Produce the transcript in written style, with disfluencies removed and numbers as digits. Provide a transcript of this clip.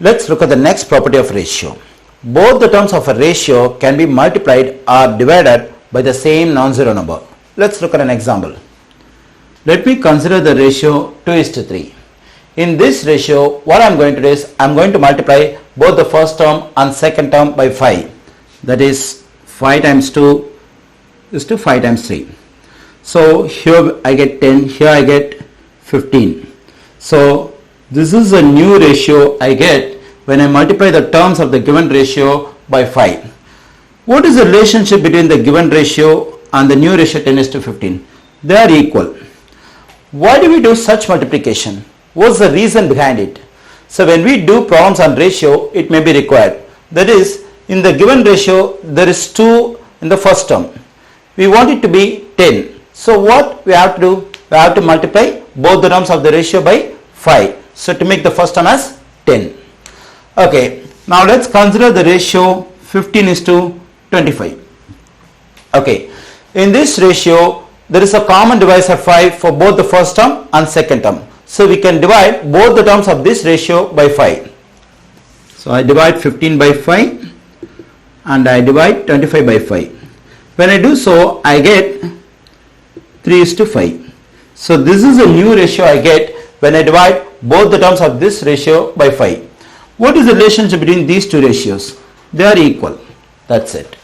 Let's look at the next property of ratio. Both the terms of a ratio can be multiplied or divided by the same non-zero number. Let's look at an example. Let me consider the ratio 2:3. In this ratio, what I am going to do is I am going to multiply both the first term and second term by 5. That is 5 times 2 is to 5 times 3. So here I get 10, here I get 15. So this is a new ratio I get when I multiply the terms of the given ratio by 5. What is the relationship between the given ratio and the new ratio 10:15? They are equal. Why do we do such multiplication? What's the reason behind it? So when we do problems on ratio, it may be required. That is, in the given ratio, there is 2 in the first term. We want it to be 10. So what we have to do? We have to multiply both the terms of the ratio by 5. So to make the first term as 10. Okay, now let's consider the ratio 15:25. Okay, in this ratio, there is a common divisor 5 for both the first term and second term. So we can divide both the terms of this ratio by 5. So I divide 15 by 5 and I divide 25 by 5. When I do so, I get 3:5. So this is a new ratio I get when I divide both the terms of this ratio by 5. What is the relationship between these two ratios? They are equal. That's it.